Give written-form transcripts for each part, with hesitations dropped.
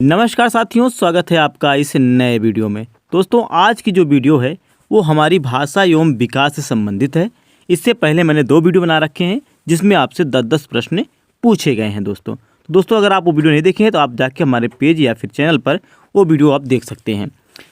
नमस्कार साथियों, स्वागत है आपका इस नए वीडियो में। दोस्तों, आज की जो वीडियो है वो हमारी भाषा एवं विकास से संबंधित है। इससे पहले मैंने 2 वीडियो बना रखे हैं जिसमें आपसे 10-10 प्रश्न पूछे गए हैं। दोस्तों अगर आप वो वीडियो नहीं देखे हैं तो आप जाके हमारे पेज या फिर चैनल पर वो वीडियो आप देख सकते हैं।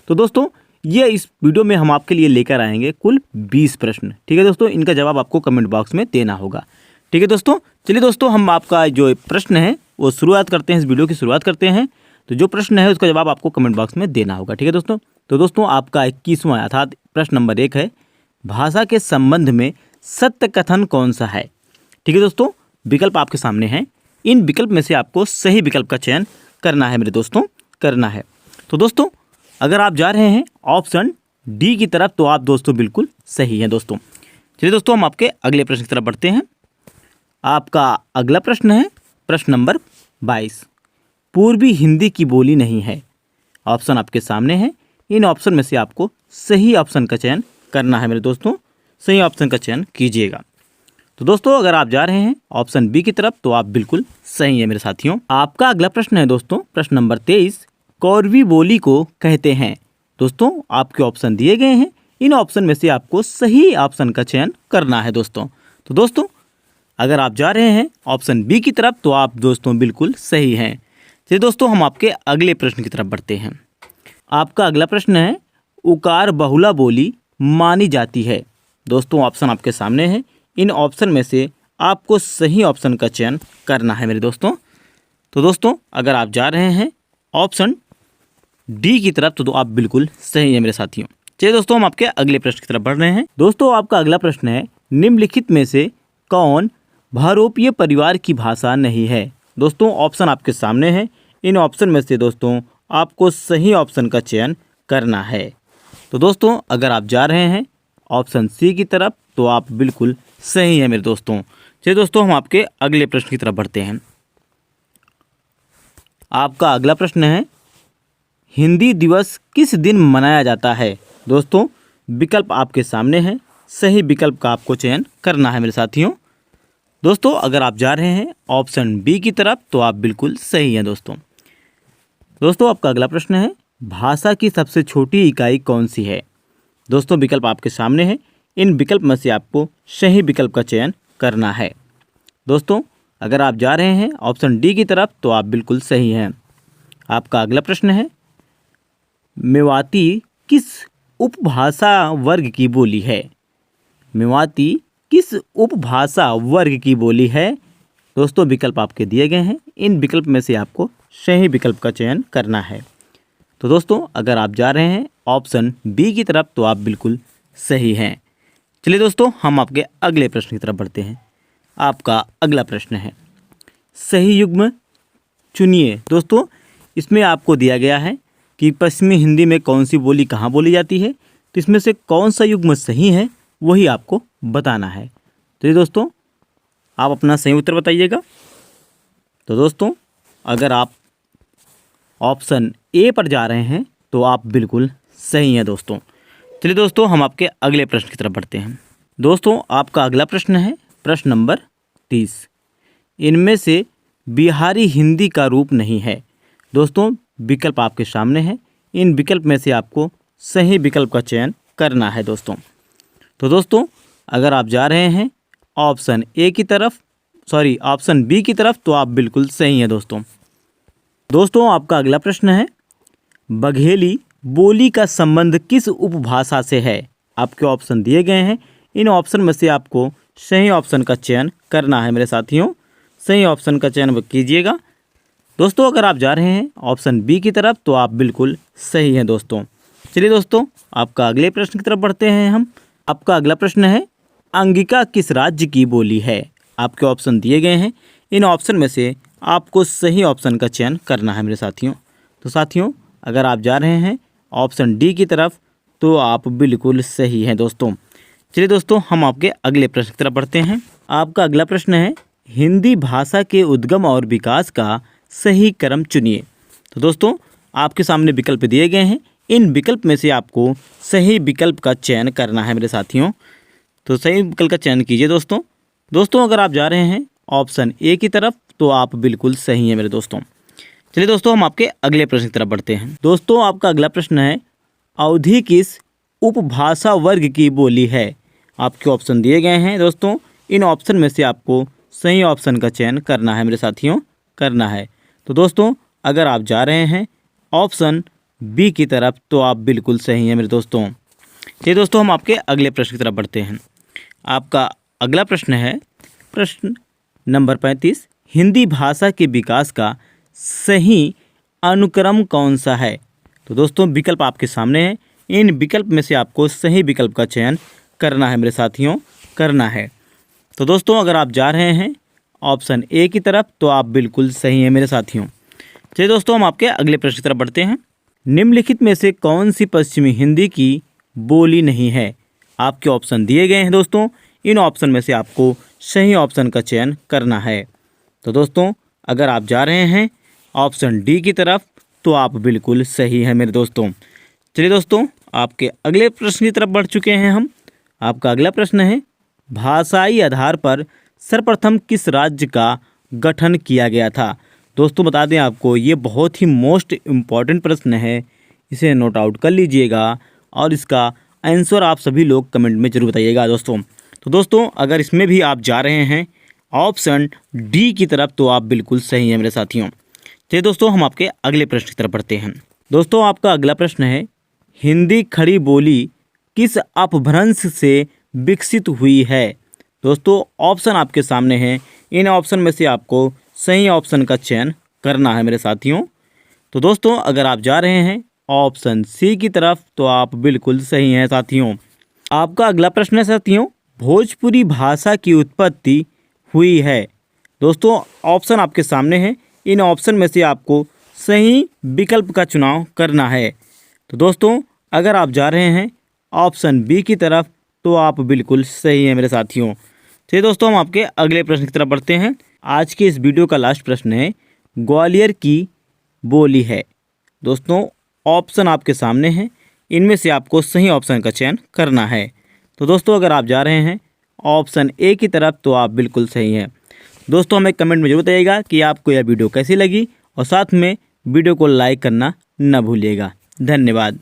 तो दोस्तों, ये इस वीडियो में हम आपके लिए लेकर आएंगे कुल 20 प्रश्न। ठीक है दोस्तों, इनका जवाब आपको कमेंट बॉक्स में देना होगा। ठीक है दोस्तों, चलिए दोस्तों, हम आपका जो प्रश्न है वो शुरुआत करते हैं, इस वीडियो की शुरुआत करते हैं। तो जो प्रश्न है उसका जवाब आपको कमेंट बॉक्स में देना होगा। ठीक है दोस्तों। तो दोस्तों, आपका 21वां अर्थात प्रश्न नंबर 1 है, भाषा के संबंध में सत्य कथन कौन सा है। ठीक है दोस्तों, विकल्प आपके सामने हैं। इन विकल्प में से आपको सही विकल्प का चयन करना है मेरे दोस्तों, करना है। तो दोस्तों, अगर आप जा रहे हैं ऑप्शन डी की तरफ तो आप दोस्तों बिल्कुल सही हैं दोस्तों। चलिए दोस्तों, हम आपके अगले प्रश्न की तरफ बढ़ते हैं। आपका अगला प्रश्न है प्रश्न नंबर 22, पूर्वी हिंदी की बोली नहीं है। ऑप्शन आपके सामने है। इन ऑप्शन में से आपको सही ऑप्शन का चयन करना है मेरे दोस्तों, सही ऑप्शन का चयन कीजिएगा। तो दोस्तों, अगर आप जा रहे हैं ऑप्शन बी की तरफ तो आप बिल्कुल सही है मेरे साथियों। आपका अगला प्रश्न है दोस्तों प्रश्न नंबर 23, कौरवी बोली को कहते हैं। दोस्तों, आपके ऑप्शन दिए गए हैं। इन ऑप्शन में से आपको सही ऑप्शन का चयन करना है दोस्तों। तो दोस्तों, अगर आप जा रहे हैं ऑप्शन बी की तरफ तो आप दोस्तों बिल्कुल सही हैं। चलिए दोस्तों, हम आपके अगले प्रश्न की तरफ बढ़ते हैं। आपका अगला प्रश्न है, उकार बहुला बोली मानी जाती है। दोस्तों, ऑप्शन आपके सामने है। इन ऑप्शन में से आपको सही ऑप्शन का चयन करना है मेरे दोस्तों। तो दोस्तों, अगर आप जा रहे हैं ऑप्शन डी की तरफ तो आप बिल्कुल सही है मेरे साथियों। चलिए दोस्तों, हम आपके अगले प्रश्न की तरफ बढ़ रहे हैं। दोस्तों, आपका अगला प्रश्न है, निम्नलिखित में से कौन भारोपीय परिवार की भाषा नहीं है। दोस्तों, ऑप्शन आपके सामने है। इन ऑप्शन में से दोस्तों आपको सही ऑप्शन का चयन करना है। तो दोस्तों, अगर आप जा रहे हैं ऑप्शन सी की तरफ तो आप बिल्कुल सही है मेरे दोस्तों। चलिए दोस्तों, हम आपके अगले प्रश्न की तरफ बढ़ते हैं। आपका अगला प्रश्न है, हिंदी दिवस किस दिन मनाया जाता है। दोस्तों, विकल्प आपके सामने है। सही विकल्प का आपको चयन करना है मेरे साथियों। दोस्तों, अगर आप जा रहे हैं ऑप्शन बी की तरफ तो आप बिल्कुल सही हैं दोस्तों, आपका अगला प्रश्न है, भाषा की सबसे छोटी इकाई कौन सी है। दोस्तों, विकल्प आपके सामने है। इन विकल्प में से आपको सही विकल्प का चयन करना है। दोस्तों, अगर आप जा रहे हैं ऑप्शन डी की तरफ तो आप बिल्कुल सही हैं। आपका अगला प्रश्न है, मेवाती किस उपभाषा वर्ग की बोली है। मेवाती किस उपभाषा वर्ग की बोली है। दोस्तों, विकल्प आपके दिए गए हैं। इन विकल्प में से आपको सही विकल्प का चयन करना है। तो दोस्तों, अगर आप जा रहे हैं ऑप्शन बी की तरफ तो आप बिल्कुल सही हैं। चलिए दोस्तों, हम आपके अगले प्रश्न की तरफ बढ़ते हैं। आपका अगला प्रश्न है, सही युग्म चुनिए। दोस्तों, इसमें आपको दिया गया है कि पश्चिमी हिंदी में कौन सी बोली कहाँ बोली जाती है। तो इसमें से कौन सा युग्म सही है वही आपको बताना है। तो ये दोस्तों, आप अपना सही उत्तर बताइएगा। तो दोस्तों, अगर आप ऑप्शन ए पर जा रहे हैं तो आप बिल्कुल सही हैं दोस्तों। चलिए दोस्तों, हम आपके अगले प्रश्न की तरफ बढ़ते हैं। दोस्तों, आपका अगला प्रश्न है प्रश्न नंबर 30, इनमें से बिहारी हिंदी का रूप नहीं है। दोस्तों, विकल्प आपके सामने है। इन विकल्प में से आपको सही विकल्प का चयन करना है दोस्तों। तो दोस्तों, अगर आप जा रहे हैं ऑप्शन ए की तरफ ऑप्शन बी की तरफ तो आप बिल्कुल सही हैं दोस्तों, आपका अगला प्रश्न है, बघेली बोली का संबंध किस उपभाषा से है। आपके ऑप्शन दिए गए हैं। इन ऑप्शन में से आपको सही ऑप्शन का चयन करना है मेरे साथियों। सही ऑप्शन का चयन कीजिएगा। दोस्तों, अगर आप जा रहे हैं ऑप्शन बी की तरफ तो आप बिल्कुल सही हैं दोस्तों। चलिए दोस्तों, आपका अगले प्रश्न की तरफ बढ़ते हैं हम। आपका अगला प्रश्न है, अंगिका किस राज्य की बोली है। आपके ऑप्शन दिए गए हैं। इन ऑप्शन में से आपको सही ऑप्शन का चयन करना है मेरे साथियों। तो साथियों, अगर आप जा रहे हैं ऑप्शन डी की तरफ तो आप बिल्कुल सही हैं दोस्तों। चलिए दोस्तों, हम आपके अगले प्रश्न की तरफ बढ़ते हैं। आपका अगला प्रश्न है, हिंदी भाषा के उद्गम और विकास का सही क्रम चुनिए। तो दोस्तों, आपके सामने विकल्प दिए गए हैं। इन विकल्प में से आपको सही विकल्प का चयन करना है मेरे साथियों। तो सही विकल्प का चयन कीजिए दोस्तों, अगर आप जा रहे हैं ऑप्शन ए की तरफ तो आप बिल्कुल सही हैं मेरे दोस्तों। चलिए दोस्तों, हम आपके अगले प्रश्न की तरफ बढ़ते हैं। दोस्तों, आपका अगला प्रश्न है, अवधी किस उपभाषा वर्ग की बोली है? आपके ऑप्शन दिए गए हैं दोस्तों। इन ऑप्शन में से आपको सही ऑप्शन का चयन करना है मेरे साथियों, करना है। तो दोस्तों, अगर आप जा रहे हैं ऑप्शन बी की तरफ तो आप बिल्कुल सही हैं मेरे दोस्तों। चलिए दोस्तों, हम आपके अगले प्रश्न की तरफ बढ़ते हैं। आपका अगला प्रश्न है प्रश्न नंबर 35, हिंदी भाषा के विकास का सही अनुक्रम कौन सा है? तो दोस्तों, विकल्प आपके सामने है। इन विकल्प में से आपको सही विकल्प का चयन करना है मेरे साथियों, करना है। तो दोस्तों, अगर आप जा रहे हैं ऑप्शन ए की तरफ तो आप बिल्कुल सही हैं मेरे साथियों। चलिए दोस्तों, हम आपके अगले प्रश्न की तरफ बढ़ते हैं। निम्नलिखित में से कौन सी पश्चिमी हिंदी की बोली नहीं है? आपके ऑप्शन दिए गए हैं दोस्तों। इन ऑप्शन में से आपको सही ऑप्शन का चयन करना है। तो दोस्तों, अगर आप जा रहे हैं ऑप्शन डी की तरफ तो आप बिल्कुल सही हैं मेरे दोस्तों। चलिए दोस्तों, आपके अगले प्रश्न की तरफ बढ़ चुके हैं हम। आपका अगला प्रश्न है, भाषाई आधार पर सर्वप्रथम किस राज्य का गठन किया गया था? दोस्तों, बता दें आपको, ये बहुत ही मोस्ट इम्पॉर्टेंट प्रश्न है, इसे नोट आउट कर लीजिएगा और इसका आंसर आप सभी लोग कमेंट में जरूर बताइएगा दोस्तों। तो दोस्तों, अगर इसमें भी आप जा रहे हैं ऑप्शन डी की तरफ तो आप बिल्कुल सही हैं मेरे साथियों। चलिए दोस्तों, हम आपके अगले प्रश्न की तरफ बढ़ते हैं। दोस्तों, आपका अगला प्रश्न है, हिंदी खड़ी बोली किस अपभ्रंश से विकसित हुई है? दोस्तों, ऑप्शन आपके सामने हैं। इन ऑप्शन में से आपको सही ऑप्शन का चयन करना है मेरे साथियों। तो दोस्तों, अगर आप जा रहे हैं ऑप्शन सी की तरफ तो आप बिल्कुल सही हैं साथियों। आपका अगला प्रश्न है साथियों, भोजपुरी भाषा की उत्पत्ति हुई है? दोस्तों, ऑप्शन आपके सामने हैं। इन ऑप्शन में से आपको सही विकल्प का चुनाव करना है। तो दोस्तों, अगर आप जा रहे हैं ऑप्शन बी की तरफ तो आप बिल्कुल सही हैं मेरे साथियों। चलिए दोस्तों, हम आपके अगले प्रश्न की तरफ बढ़ते हैं। आज के इस वीडियो का लास्ट प्रश्न है, ग्वालियर की बोली है? दोस्तों, ऑप्शन आपके सामने हैं। इनमें से आपको सही ऑप्शन का चयन करना है। तो दोस्तों, अगर आप जा रहे हैं ऑप्शन ए की तरफ तो आप बिल्कुल सही हैं। दोस्तों, हमें कमेंट में जरूर बताइएगा कि आपको यह वीडियो कैसी लगी और साथ में वीडियो को लाइक करना न भूलिएगा। धन्यवाद।